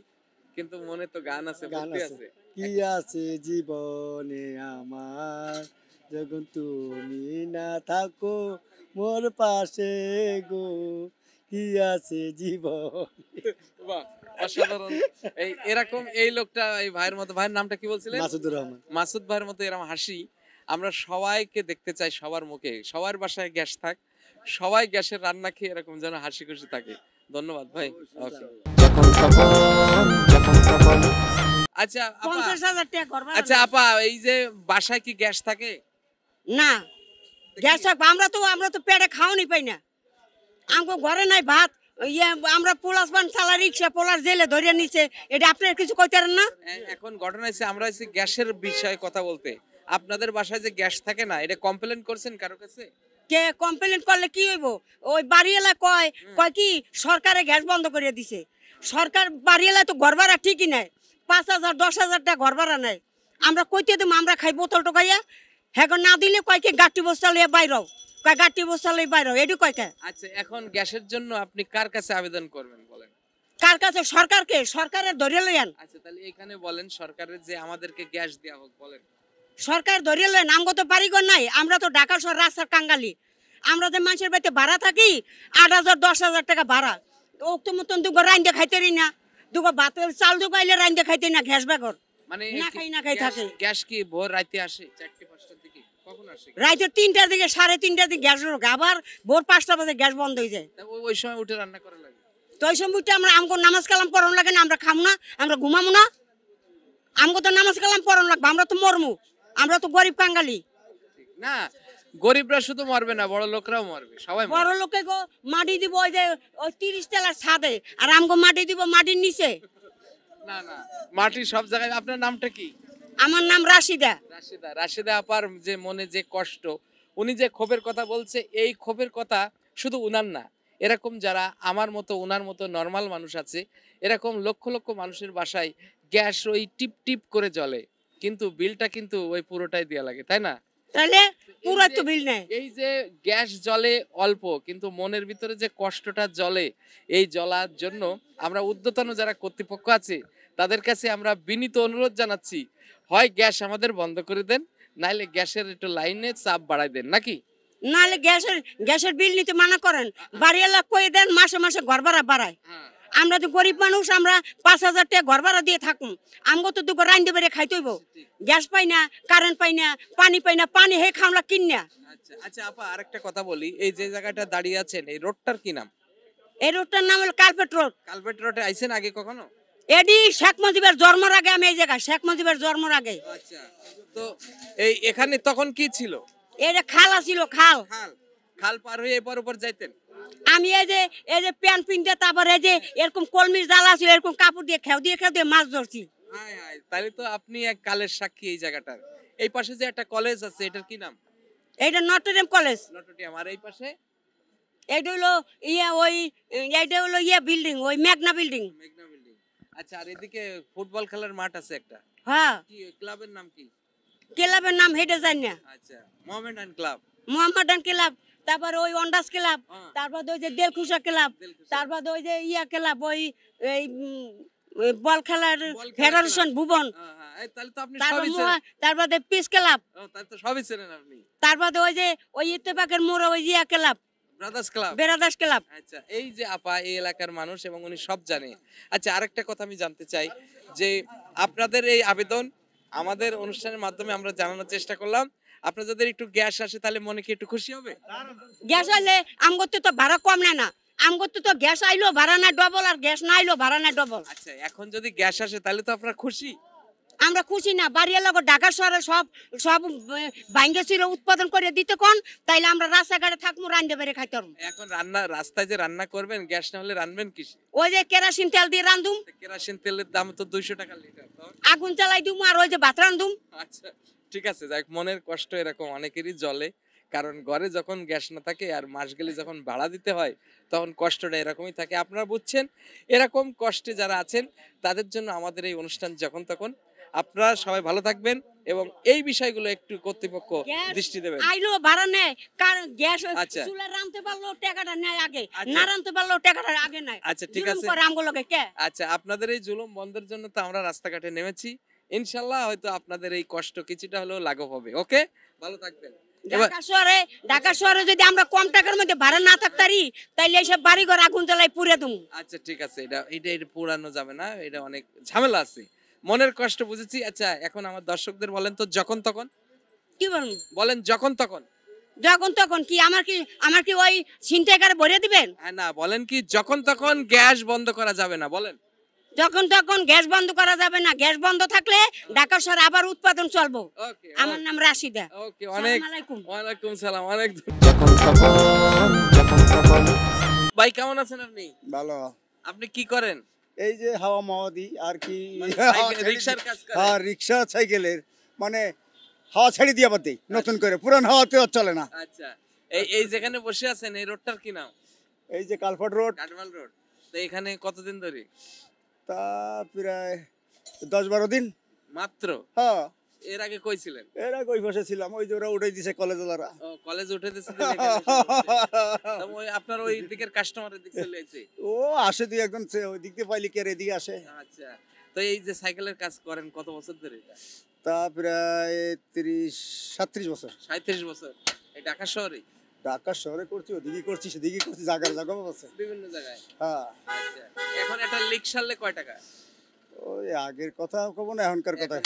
কিন্তু মনে তো গান আছে, গান ভক্তি আছে। আছে। কি আছে জীবনে আমার, যখন তুমি না থাকো মোর পাশে গো, কি আছে জীবন। বাহ, অসাধারণ। এরকম এই লোকটা, এই ভাইয়ের মতো, ভাইয়ের নামটা কি বলছিলেন? মাসুদুর রহমান। মাসুদ ভাইয়ের মতো এরকম হাসি আমরা সবাইকে দেখতে চাই, সবার মুখে, সবার বাসায় গ্যাস থাক, সবাই গ্যাসের রান্না খেয়ে এরকম যেন হাসি খুশি থাকে। ধন্যবাদ ভাই। ওকে, আচ্ছা আপা, 50,000 টাকা ঘর ভাড়া আচ্ছা নেই। আপা, এই যে বাসায় কি গ্যাস থাকে? না, গ্যাস থাকবে, আমরা তো পেটে খাওয়ানি পাই না। আমগো ঘরে নাই ভাত, আমরা পোলাস বান চালা রিক্সা, পোলার জেলে ধরে নিছে, এটা আপনার কিছু কইতে পারেন না? এখন ঘটনা হচ্ছে, আমরা হচ্ছে গ্যাসের বিষয়ে কথা বলতে, আপনাদের বাসায় যে গ্যাস থাকে না, এটা কমপ্লেন করছেন কারো কাছে? কে কমপ্লেন করলে কি হইব? ওই বাড়িওয়ালা কয় কি সরকারে গ্যাস বন্ধ করে দিছে। সরকার বাড়িওয়ালা তো ঘর ভাড়া ঠিকই নেয়, 5,000 10,000 টাকা ঘর ভাড়া নেয়। আমরা কইতে দেবো, আমরা খাই বোতল টোকাইয়া, হ্যাঁ না দিলে কয় কি গাঠি বস্তা লইয়া বাইরও, কয় গাঠি বস্তা লই বাইরও, এটু কয় কে। আচ্ছা, এখন গ্যাসের জন্য আপনি কার কাছে আবেদন করবেন বলেন? কার কাছে? সরকারকে, সরকারের ধরে লইয়ান। আচ্ছা, তাহলে এখানে বলেন সরকারের যে আমাদেরকে গ্যাস দেওয়া হোক, বলেন। সরকার ধরে লইয়ান, আমগো তো বাড়িঘর নাই, আমরা তো ঢাকা শহর রাস্তার কাঙ্গালি। আমরা যে মানুষের বাড়িতে ভাড়া থাকি 8,000 10,000 টাকা ভাড়া, ওক্ত মতন দুগো রাইন্দে খাইতে রি না, দুগো ভাতের চাল দুগাইলে রাইন্দে খাইতে না, গ্যাস বেগর মানে না খাই থাকে। গ্যাস কি ভোর রাতে আসে 4টা 5টার দিকে? কখন আসে? রাইতে 3টার দিকে 3:30টার দিকে গ্যাস ঢোকে, আবার ভোর 5টা বাজে গ্যাস বন্ধ হয়ে যায়। ওই সময় উঠে রান্না করা লাগে? তো ওই সময়টা আমরা আমগো নামাজ কালাম পড়ন লাগে না, আমরা খাম না, আমরা ঘুমামো না? আমগো তো নামাজ কালাম পড়ন লাগবে, আমরা তো মরমু, আমরা তো গরিব কাঙ্গালি। না, গরিবরা শুধু মরবে না, বড় লোকরাও মরবে, সবাই মরবে। বড় লোকে গো মাটি দিব ওই যে ওই 30 তলার ছাদে, আর আমগো মাটি দিব মাটির নিচে। না না, মাটি সব জায়গায়। আপনার নামটা কি? আমার নাম রাশিদা। রাশিদা আপার যে মনে যে কষ্ট, উনি যে ক্ষোভের কথা বলছে, এই ক্ষোভের কথা শুধু উনার না, এরকম যারা আমার মতো উনার মতো নর্মাল মানুষ আছে, এরকম লক্ষ লক্ষ মানুষের বাসায় গ্যাস ওই টিপ টিপ করে জ্বলে, কিন্তু বিলটা কিন্তু ওই পুরোটাই দেয়া লাগে, তাই না? তাহলে পুরো তো বিল নেই। এই যে গ্যাস জ্বলে অল্প, কিন্তু মনের ভিতরে যে কষ্টটা জ্বলে, এই জ্বলার জন্য আমরা ঊর্ধ্বতন যারা কর্তৃপক্ষ আছে তাদের কাছে আমরা বিনীত অনুরোধ জানাচ্ছি, হয় গ্যাস আমাদের বন্ধ করে দেন, নাইলে গ্যাসের একটু লাইনে চাপ বাড়াই দেন, নাকি? নাহলে গ্যাসের বিল নিতে মানা করেন, বাড়িওয়ালা কয়ে দেন মাসে মাসে ঘর ভাড়া বাড়ায়। আমরা তো গরিব মানুষ, আমরা 5,000 টাকা ঘর ভাড়া দিয়ে থাকুন, আমগো তো দুটো রাইন্দে বেড়ে খাইতে হইব। গ্যাস পাই না, কারেন্ট পাই না, পানি হে খাওয়া কিনা। আচ্ছা আচ্ছা আপা, আরেকটা কথা বলি, এই যে জায়গাটা দাঁড়িয়ে আছেন এই রোডটার কি নাম? এই রোডটার নাম হলো কালপেট রোড। কালপেট রোডে আইছেন আগে কখনো? এডি শেখ মুজিবের জন্মের আগে আমি এই জায়গা, শেখ মুজিবের জন্মের আগে। আচ্ছা, তো এই এখানে তখন কি ছিল? এটা খাল ছিল, খাল। খাল পার হয়ে এপার উপর যাইতেন? আমি এই যে প্যান্ট পিনতে, তারপর এই যে এরকম কলমির জাল ছিল, এরকম কাপড় দিয়ে খেউ দিয়ে মাছ ধরছি। তাহলে তো আপনি এক কালের সাক্ষী এই জায়গাটার। এই পাশে যে একটা কলেজ আছে, এটার কি নাম? এইটা নটরডেম কলেজ। নটরডেম। আর এই পাশে এইটা হলো এইটা হলো বিল্ডিং, ওই মেঘনা বিল্ডিং। আচ্ছা, আর এদিকে ফুটবল খেলার মাঠ আছে একটা, হ্যাঁ। কি ক্লাবের নাম কি? ক্লাবের নাম হেঁটে জানি না। আচ্ছা, মোহামেডান ক্লাব। মোহামেডান ক্লাব, তারপর ওই অন্ডাস ক্লাব, তারপর ওই যে দেলখুশা ক্লাব, তারপর ওই যে ক্লাব, ওই বল খেলার ফেডারেশন ভুবন, তারপর পিস ক্লাব, সবই চেনেন আপনি। তারপর ওই ইত্তেফাকের মোড় ওই ক্লাব, ব্রাদার্স ক্লাব। আচ্ছা, এই যে আপা এই এলাকার মানুষ এবং উনি সব জানে। আচ্ছা, আরেকটা কথা আমি জানতে চাই যে আপনাদের এই আবেদন আমাদের অনুষ্ঠানের মাধ্যমে আমরা জানানোর চেষ্টা করলাম, আপনার যদি একটু গ্যাস আসে তাহলে মনে কি একটু খুশি হবে? গ্যাস আইলে আমগো তো ভাড়া কম নেয় না, আমগো তো গ্যাস আইলো ভাড়া না ডবল, আর গ্যাস না আইলো ভাড়া না ডবল। আচ্ছা, এখন যদি গ্যাস আসে তাহলে তো আপনারা খুশি? আমরা খুশি না, বাড়ির লোক ঢাকা শহরে সব ভাঙ্গে ছিল উৎপাদন করে দিতে কোন, তাইলে আমরা রাস্তাঘাটে থাকবো, রান্না বেড়ে খাইতে পারবো। এখন রাস্তায় যে রান্না করবেন, গ্যাস না হলে রান্নবেন কি? ওই যে কেরোসিন তেল দিয়ে রান্ধুম। কেরোসিন তেলের দাম তো 200 টাকা লিটার। আগুন জ্বালাই দিম আর ওই যে ভাত রান্ধুম। আচ্ছা, ঠিক আছে, যাক, মনের কষ্ট এরকম অনেকেরই জ্বলে, কারণ ঘরে যখন গ্যাস না থাকে আর মাস গেলে যখন ভাড়া দিতে হয় তখন কষ্টটা এরকমই থাকে। আপনারা বুঝছেন, এরকম কষ্টে যারা আছেন তাদের জন্য আমাদের এই অনুষ্ঠান যখন তখন। আপনারা সবাই ভালো থাকবেন এবং এই বিষয়গুলো একটু কর্তৃপক্ষ দৃষ্টি দেবেন। আইলো ভাড়া নেয়, কারণ গ্যাস চুলা রাঁধতে পারলো টাকাটা নেয় আগে, না রাঁধতে পারলো টাকাটা আগে নেয়। আচ্ছা, ঠিক আছে। আচ্ছা, আপনাদের এই জুলুম বন্ধের জন্য তো আমরা রাস্তাঘাটে নেমেছি, ইনশাল্লাহ হয়তো আপনাদের এই কষ্ট কিছুটা হলেও লাঘব হবে। ওকে, ভালো থাকবেন। ঢাকা শহরে যদি আমরা কম টাকার মধ্যে ভাড়া না থাকতারি, তাইলে এইসব বাড়ি ঘর আগুন জ্বালাই পুড়ে দেবো। আচ্ছা, ঠিক আছে, এটা পুরানো যাবে না, এটা অনেক ঝামেলা আছে, মনের কষ্ট বুঝেছি। আচ্ছা, এখন আমার দর্শকদের বলেন তো, যখন তখন কি বলেন? যখন তখন কি আমার কি ওই ছিনতাইকারে ভরে দিবেন? না, বলেন কি যখন তখন গ্যাস বন্ধ করা যাবে না, বলেন। যখন তখন গ্যাস বন্ধ করা যাবে না, গ্যাস বন্ধ থাকলে ঢাকা শহরে আবার উৎপাদন চলবো। আমার নাম রাশিদা। ওকে, ওয়ালাইকুম সালাম। অনেক ভাই, কেমন আছেন আপনি? ভালো। আপনি কি করেন? এই যে হাওয়া মাওয়াদি আর কি, রিকশার কাজ করেন? হ্যাঁ, রিকশা সাইকেলের, মানে হাওয়া ছেড়ে দিয়ে আবার দেই নতুন করে, পুরান হাওয়াতে চলে না। আচ্ছা, এই যেখানে বসে আছেন এই রোডটার কি নাম? এই যে কালপাট রোড। কাটমাল রোড। তো এখানে কতদিন ধরে? তা প্রায় 10-12 দিন মাত্র। হ্যাঁ। এর আগে কই ছিলেন? এর আগে ওই পাশে ছিলাম, ওই যে ওরা উঠে দিছে কলেজওয়ালারা। ও, কলেজ উঠে দিছে। আপনার ওই দিকের কাস্টমারের দিক চলে যাচ্ছে। ও আসে দুই একজন, ওই দিক দিয়ে পাইলে কি আর এদিকে আসে। আচ্ছা, তো এই যে সাইকেলের কাজ করেন কত বছর ধরে? তা প্রায় 37 বছর। 37 বছর। এই ঢাকা শহরে? ঢাকা শহরে করছি, ওদিকে করছি, সেদিকে করছি, জায়গা আছে বিভিন্ন জায়গায়। হ্যাঁ। আচ্ছা, এখন একটা রিকশালে কয় টাকা? ওই আগের কথা কব না, এখনকার কথা।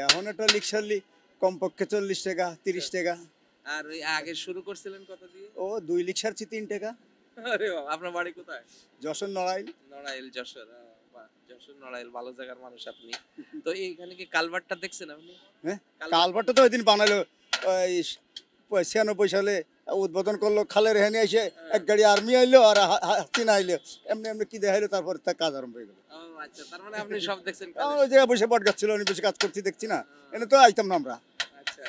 এখন একটা রিকশালি কমপক্ষে 40 টাকা 30 টাকা। আর ওই আগে শুরু করছিলেন কত দিয়ে? ও 2 রিকশার 3 টাকা। আরে বাবা, আপনার বাড়ি কোথায়? যশোর, নড়াইল। নড়াইল, যশোর। যশোর, নড়াইল, ভালো জায়গার মানুষ আপনি। তো এইখানে কি কালভার্টটা দেখছেন আপনি? হ্যাঁ, কালভার্টটা তো ওই দিন বানালো, ওই 96 সালে উদ্বোধন করলো। খালের হেনে এসে এক গাড়ি আর্মি আইলো আর চীনা আইলো, এমনি এমনি কি দেখাইলো, তারপর তার কাজ আরম্ভ হয়ে গেল। আচ্ছা, তার মানে আপনি সব দেখছেন? ওই জায়গায় বসে বট গাছ ছিল, অনেক বেশি কাজ করছি, দেখছি না, এনে তো আইতাম না আমরা। আচ্ছা,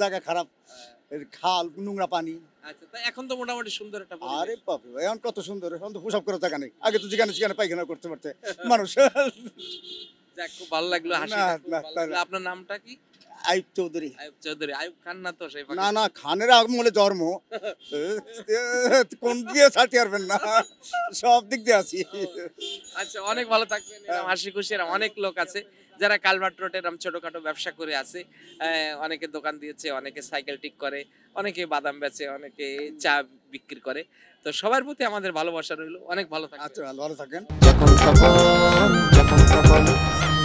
জায়গা খারাপ, খাল, নোংরা পানি। আচ্ছা, তাই এখন তো মোটামুটি সুন্দর একটা। আরে বাপ রে, এখন কত সুন্দর, এখন তো পোশাক করার জায়গা নেই। আগে তো যেখানে পায়খানা করতে মানুষ। যাক, খুব ভালো লাগলো। আপনার নামটা কি? আইব চৌধুরী। আইয়ুব চৌধুরী, আইয়ুব খান না তো সেই না না, খানের আগমনে জন্ম, কোন দিয়ে ছাড়তে পারবেন না, সব দিক দিয়ে আছি। আচ্ছা, অনেক ভালো থাকবেন। এরকম হাসি খুশি এরকম অনেক লোক আছে যারা কালভার্ট রোডে এরকম ছোটখাটো ব্যবসা করে আছে। অনেকে দোকান দিয়েছে, অনেকে সাইকেল ঠিক করে, অনেকে বাদাম বেচে, অনেকে চা বিক্রি করে। তো সবার প্রতি আমাদের ভালোবাসা রইলো। অনেক ভালো থাকবেন। আচ্ছা, ভালো থাকেন।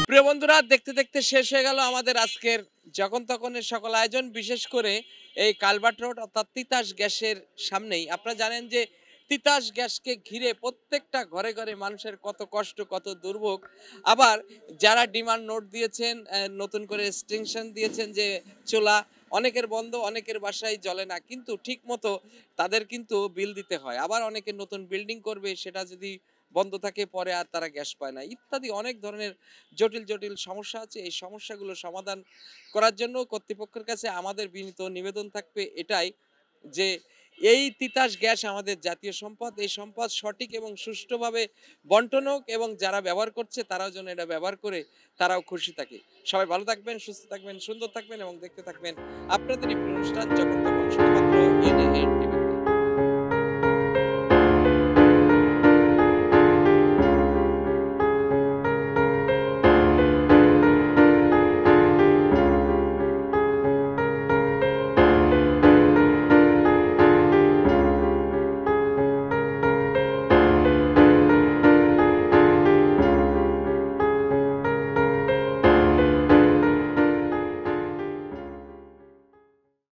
প্রিয় বন্ধুরা, দেখতে দেখতে শেষ হয়ে গেল আমাদের আজকের যখন তখনের সকল আয়োজন। বিশেষ করে এই কালভার্ট রোড অর্থাৎ তিতাস গ্যাসের সামনেই আপনারা জানেন যে তিতাস গ্যাসকে ঘিরে প্রত্যেকটা ঘরে ঘরে মানুষের কত কষ্ট, কত দুর্ভোগ। আবার যারা ডিমান্ড নোট দিয়েছেন, নতুন করে এক্সটেনশন দিয়েছেন যে চুলা, অনেকের বন্ধ, অনেকের বাসায় জ্বলে না, কিন্তু ঠিক মতো তাদের কিন্তু বিল দিতে হয়। আবার অনেকে নতুন বিল্ডিং করবে, সেটা যদি বন্ধ থাকে পরে আর তারা গ্যাস পায় না, ইত্যাদি অনেক ধরনের জটিল জটিল সমস্যা আছে। এই সমস্যাগুলো সমাধান করার জন্য কর্তৃপক্ষের কাছে আমাদের বিনীত নিবেদন থাকবে এটাই যে এই তিতাস গ্যাস আমাদের জাতীয় সম্পদ, এই সম্পদ সঠিক এবং সুষ্ঠুভাবে বন্টন হোক এবং যারা ব্যবহার করছে তারাও যেন এটা ব্যবহার করে তারাও খুশি থাকে। সবাই ভালো থাকবেন, সুস্থ থাকবেন, সুন্দর থাকবেন এবং দেখতে থাকবেন আপনাদের এই অনুষ্ঠান যখন তখন শুধুমাত্র